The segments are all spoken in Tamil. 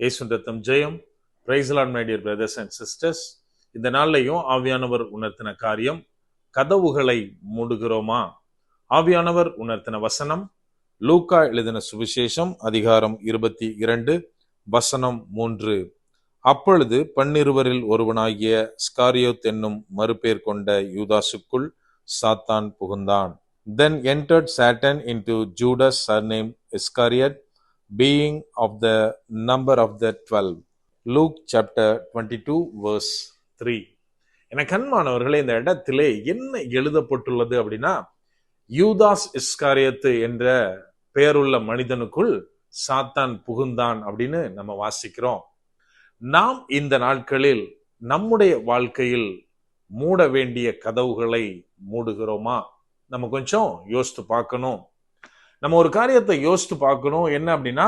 இயேசுவின் ரத்தம் ஜெயம். Praise the lord my dear brothers and sisters. இந்த நாள்லையும் ஆவியானவர் உணர்த்தின காரியம், கதவுகளை மூடுகிறோமா? ஆவியானவர் உணர்த்தின வசனம் லூக்கா எழுதின சுவிசேஷம் அதிகாரம் 22 வசனம் 3. அப்பொழுது 12 ஒருவனாகிய ஸ்காரியோத் என்னும் மறுபேர் கொண்ட யூதாசுக்குள் சாத்தான் புகுந்தான். Then entered Satan into Judas surnamed Iscariot, being of the number of the 12. Luke chapter 22 verse 3. என கண்மானவர்களே, இந்த இடத்திலே என்ன எழுதப்பட்டுள்ளது அப்படின்னா, யூதாஸ் இஸ்காரியத்து என்ற பெயருள்ள மனிதனுக்குள் சாத்தான் புகுந்தான் அப்படின்னு நம்ம வாசிக்கிறோம். நாம் இந்த நாட்களில் நம்முடைய வாழ்க்கையில் மூட வேண்டிய கதவுகளை மூடுகிறோமா? நம்ம கொஞ்சம் யோசித்து பார்க்கணும். நம்ம ஒரு காரியத்தை யோசித்து பார்க்கணும். என்ன அப்படின்னா,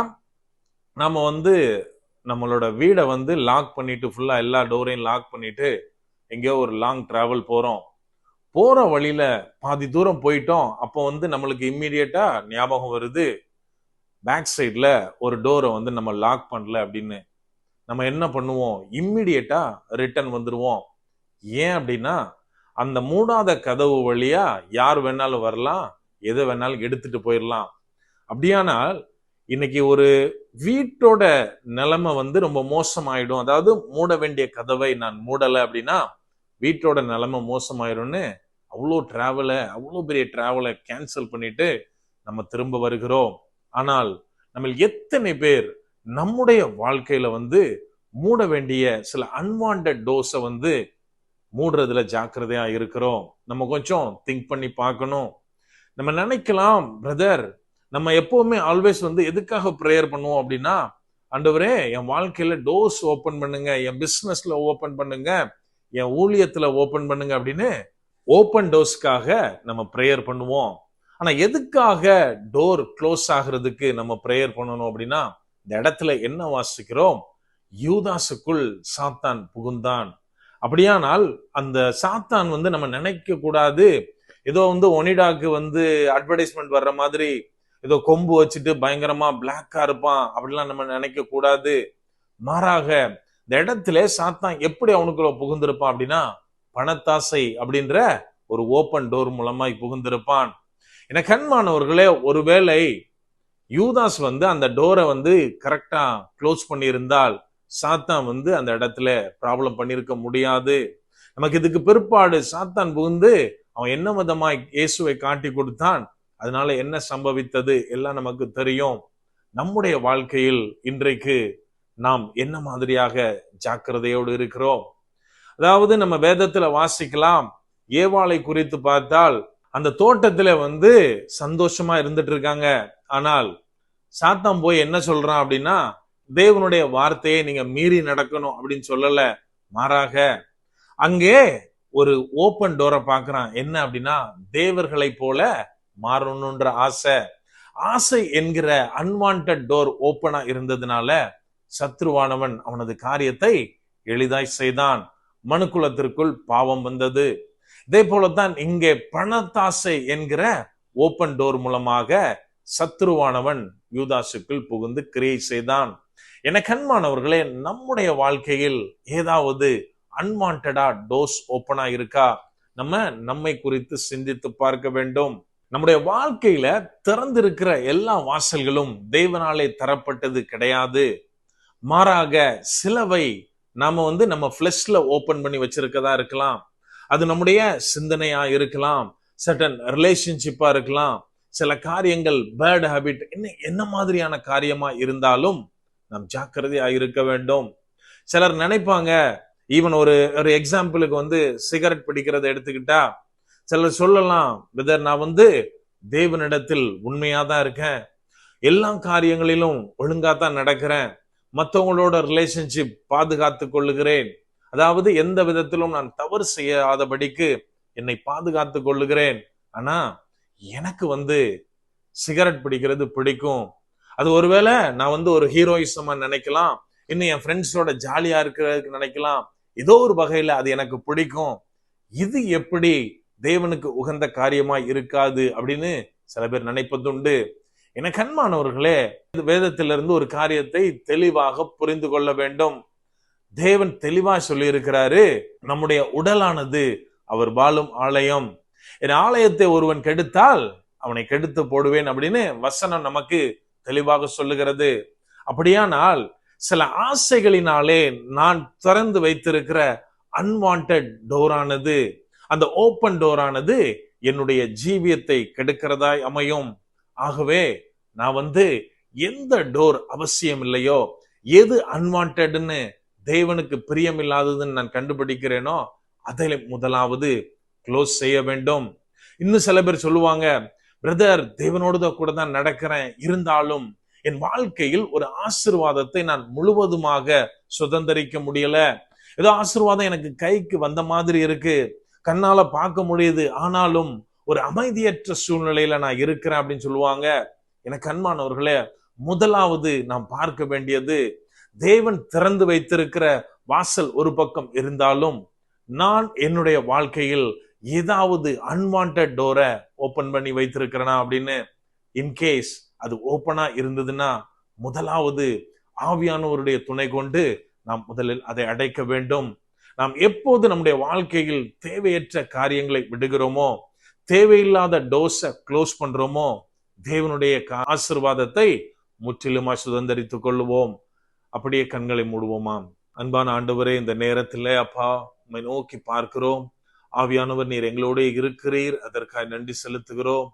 நம்ம நம்மளோட வீடை லாக் பண்ணிட்டு, ஃபுல்லா எல்லா டோரையும் லாக் பண்ணிட்டு எங்கேயோ ஒரு லாங் டிராவல் போறோம். போற வழியில பாதி தூரம் போயிட்டோம். அப்போ நம்மளுக்கு இம்மீடியட்டா ஞாபகம் வருது, பேக் சைட்ல ஒரு டோரை நம்ம லாக் பண்ணல அப்படின்னு. நம்ம என்ன பண்ணுவோம்? இம்மீடியட்டா ரிட்டர்ன் வந்துருவோம். ஏன் அப்படின்னா, அந்த மூடாத கதவு வழியா யார் வேணாலும் வரலாம், எதை வேணாலும் எடுத்துட்டு போயிடலாம். அப்படியானால் இன்னைக்கு ஒரு வீட்டோட நிலைமை ரொம்ப மோசமாயிடும். அதாவது மூட வேண்டிய கதவை நான் மூடலை அப்படின்னா வீட்டோட நிலைமை மோசமாயிடும்னு அவ்வளோ பெரிய டிராவலை கேன்சல் பண்ணிட்டு நம்ம திரும்ப வருகிறோம். ஆனால் நம்ம எத்தனை பேர் நம்முடைய வாழ்க்கையில மூட வேண்டிய சில அன்வான்ட் டோர்ஸை மூடுறதுல ஜாக்கிரதையா இருக்கிறோம்? நம்ம கொஞ்சம் திங்க் பண்ணி பார்க்கணும். நம்ம நினைக்கலாம், பிரதர், நம்ம எப்பவுமே ஆல்வேஸ் எதுக்காக ப்ரேயர் பண்ணுவோம் அப்படின்னா, ஆண்டவரே என் வாழ்க்கையில டோர்ஸ் ஓபன் பண்ணுங்க, என் பிசினஸ்ல ஓபன் பண்ணுங்க, என் ஊழியத்துல ஓபன் பண்ணுங்க அப்படின்னு ஓபன் டோர்ஸ்க்காக நம்ம ப்ரேயர் பண்ணுவோம். ஆனா எதுக்காக டோர் க்ளோஸ் ஆகிறதுக்கு நம்ம ப்ரேயர் பண்ணணும் அப்படின்னா, இந்த இடத்துல என்ன வாசிக்கிறோம்? யூதாசுக்குள் சாத்தான் புகுந்தான். அப்படியானால் அந்த சாத்தான் நம்ம நினைக்க கூடாது, ஏதோ ஒனிடாக்கு அட்வர்டைஸ்மெண்ட் வர்ற மாதிரி ஏதோ கொம்பு வச்சுட்டு பயங்கரமா பிளாக்கா இருப்பான் அப்படிலாம் நம்ம நினைக்க கூடாது. மாறாக இந்த இடத்துல சாத்தான் எப்படி அவனுக்குள்ள புகுந்திருப்பான் அப்படின்னா, பணத்தாசை அப்படின்ற ஒரு ஓபன் டோர் மூலமாய் புகுந்திருப்பான். என கண்மானவர்களே, ஒருவேளை யூதாஸ் அந்த டோரை கரெக்டா க்ளோஸ் பண்ணியிருந்தால் சாத்தான் அந்த இடத்துல ப்ராப்ளம் பண்ணிருக்க முடியாது. நமக்கு இதுக்கு பிற்பாடு சாத்தான் புகுந்து அவன் என்ன விதமாய் இயேசுவை காட்டி கொடுத்தான், அதனால என்ன சம்பவித்தது எல்லாம் நமக்கு தெரியும். நம்முடைய வாழ்க்கையில் இன்றைக்கு நாம் என்ன மாதிரியாக ஜாக்கிரதையோடு இருக்கிறோம்? அதாவது நம்ம வேதத்துல வாசிக்கலாம், ஏவாளை குறித்து பார்த்தால் அந்த தோட்டத்துல சந்தோஷமா இருந்துட்டு இருக்காங்க. ஆனால் சாத்தான் போய் என்ன சொல்றான் அப்படின்னா, தேவனுடைய வார்த்தையை நீங்க மீறி நடக்கணும் அப்படின்னு சொல்லல. மாறாக அங்கே ஒரு ஓபன் டோரை பார்க்கிறான். என்ன அப்படின்னா, தேவர்களை போல மாறணும்ன்ற ஆசை என்கிற அன்வான்ட் டோர் ஓபனா இருந்ததுனால சத்ருவானவன் அவனது காரியத்தை எளிதாய் செய்தான். மனுக்குலத்திற்குள் பாவம் வந்தது. இதே போலத்தான் இங்கே பணத்தாசை என்கிற ஓபன் டோர் மூலமாக சத்ருவானவன் யூதாசுக்குள் புகுந்து கிரியை செய்தான். என கண்மானவர்களே, நம்முடைய வாழ்க்கையில் ஏதாவது அன்வான்டா டோர்ஸ் ஓப்பனா இருக்கா? நம்மை குறித்து சிந்தித்து பார்க்க வேண்டும். நம்முடைய வாழ்க்கையில திறந்திருக்கிற எல்லா வாசல்களும் தேவனாலே தரப்பட்டது கிடையாது. மாறாக சிலவை நாம நம்ம ஃபிளஷ்ல ஓபன் பண்ணி வச்சிருக்கதா இருக்கலாம். அது நம்முடைய சிந்தனையா இருக்கலாம், சர்டன் ரிலேஷன்ஷிப்பா இருக்கலாம், சில காரியங்கள் பேட் ஹாபிட், என்ன மாதிரியான காரியமா இருந்தாலும் நாம் ஜாக்கிரதையா இருக்க வேண்டும். சிலர் நினைப்பாங்க, ஈவன் ஒரு எக்ஸாம்பிளுக்கு சிகரெட் பிடிக்கிறத எடுத்துக்கிட்டா சிலர் சொல்லலாம், பிரதர், நான் தேவனிடத்தில் உண்மையா தான் இருக்கேன், எல்லா காரியங்களிலும் ஒழுங்கா தான் நடக்கிறேன், மற்றவங்களோட ரிலேஷன்ஷிப் பாதுகாத்து கொள்ளுகிறேன், அதாவது எந்த விதத்திலும் நான் தவறு செய்யாதபடிக்கு என்னை பாதுகாத்து கொள்ளுகிறேன். ஆனா எனக்கு சிகரெட் பிடிக்கிறது பிடிக்கும். அது ஒருவேளை நான் ஒரு ஹீரோயிசமா நினைக்கலாம், இன்னும் என் ஃப்ரெண்ட்ஸோட ஜாலியா இருக்கிறதுக்கு நினைக்கலாம், ஏதோ ஒரு வகையில அது எனக்கு பிடிக்கும். இது எப்படி தேவனுக்கு உகந்த காரியமா இருக்காது அப்படின்னு சில பேர் நினைப்பதுண்டு. எனக்கு அன்பானவர்களே, வேதத்திலிருந்து ஒரு காரியத்தை தெளிவாக புரிந்து கொள்ள வேண்டும். தேவன் தெளிவா சொல்லி இருக்கிறாரு, நம்முடைய உடலானது அவர் வாழும் ஆலயம். என் ஆலயத்தை ஒருவன் கெடுத்தால் அவனை கெடுத்து போடுவேன் அப்படின்னு வசனம் நமக்கு தெளிவாக சொல்லுகிறது. அப்படியானால் சில ஆசைகளினாலே நான் திறந்து வைத்திருக்கிற அன்வான்ட் டோரானது, அந்த ஓப்பன் டோரானது என்னுடைய ஜீவியத்தை கெடுக்கிறதாய் அமையும். ஆகவே நான் எந்த டோர் அவசியம் இல்லையோ, எது அன்வான்ட்னு தேவனுக்கு பிரியம் இல்லாததுன்னு நான் கண்டுபிடிக்கிறேனோ அதை முதலாவது க்ளோஸ் செய்ய வேண்டும். இன்னும் சில பேர் சொல்லுவாங்க, பிரதர் தேவனோடு கூட தான் நடக்கிறேன், இருந்தாலும் என் வாழ்க்கையில் ஒரு ஆசீர்வாதத்தை நான் முழுவதுமாக சுதந்திரிக்க முடியல. ஏதோ ஆசீர்வாதம் எனக்கு கைக்கு வந்த மாதிரி இருக்கு, கண்ணால பார்க்க முடியுது, ஆனாலும் ஒரு அமைதியற்ற சூழ்நிலையில நான் இருக்கிறேன் அப்படின்னு சொல்லுவாங்க. எனக்கு அன்பானவர்களே, முதலாவது நாம் பார்க்க வேண்டியது, தேவன் திறந்து வைத்திருக்கிற வாசல் ஒரு பக்கம் இருந்தாலும் நான் என்னுடைய வாழ்க்கையில் ஏதாவது அன்வான்ட் டோரை ஓபன் பண்ணி வைத்திருக்கிறேனா அப்படின்னு. இன்கேஸ் அது ஓபனா இருந்ததுன்னா முதலாவது ஆவியானவருடைய துணை கொண்டு நாம் முதலில் அதை அடைக்க வேண்டும். நாம் எப்போது நம்முடைய வாழ்க்கையில் தேவையற்ற காரியங்களை விடுகிறோமோ, தேவையில்லாத டோஸை க்ளோஸ் பண்றோமோ, தேவனுடைய ஆசீர்வாதத்தை முற்றிலுமா சுதந்திரித்துக் கொள்ளுவோம். அப்படியே கண்களை மூடுவோமா. அன்பான ஆண்டவரே, இந்த நேரத்தில் அப்பா உம்மை நோக்கி பார்க்கிறோம். ஆவியானவர் நீர் எங்களோட இருக்கிறீர், அதற்காக நன்றி செலுத்துகிறோம்.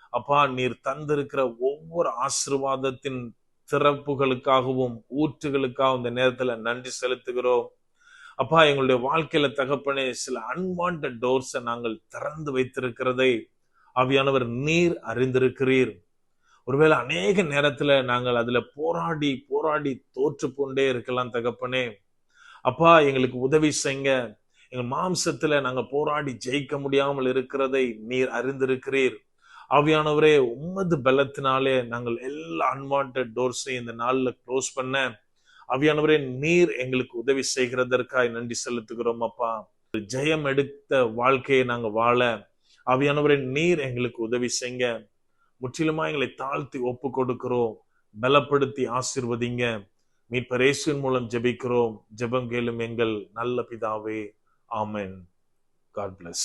அப்பா, நீர் தந்திருக்கிற ஒவ்வொரு ஆசீர்வாதத்தின் திறப்புகளுக்காகவும் ஊற்றுகளுக்காகவும் இந்த நேரத்துல நன்றி செலுத்துகிறோம். அப்பா, எங்களுடைய வாழ்க்கையில தகப்பனே சில அன்வான்ட் டோர்ஸை நாங்கள் திறந்து வைத்திருக்கிறதை ஆவியானவர் நீர் அறிந்திருக்கிறீர். ஒருவேளை அநேக நேரத்துல நாங்கள் அதுல போராடி போராடி தோற்று கொண்டே இருக்கலாம் தகப்பனே. அப்பா, எங்களுக்கு உதவி செய்யுங்க. எங்கள் மாம்சத்துல நாங்க போராடி ஜெயிக்க முடியாமல் இருக்கிறதை நீர் அறிந்திருக்கிறீர். ஆவியானவரே, உம்மது பலத்தினாலே நாங்கள் எல்லா அன்வான்ட் டோர்ஸையும் இந்த நாள்ல க்ளோஸ் பண்ண ஆவியானவரே நீர் எங்களுக்கு உதவி செய்கிறதற்காக நன்றி செலுத்துகிறோம். அப்பா, ஜெயம் எடுத்த வாழ்க்கையை நாங்க வாழ ஆவியானவரே நீர் எங்களுக்கு உதவி செய்யுங்க. முற்றிலுமா எங்களை தாழ்த்தி ஒப்பு கொடுக்கிறோம். பலப்படுத்தி ஆசீர்வதிங்க. மீட்பர் இயேசுவின் மூலம் ஜெபிக்கிறோம். ஜெபம் கேளும் எங்கள் நல்ல பிதாவே. ஆமென். God bless.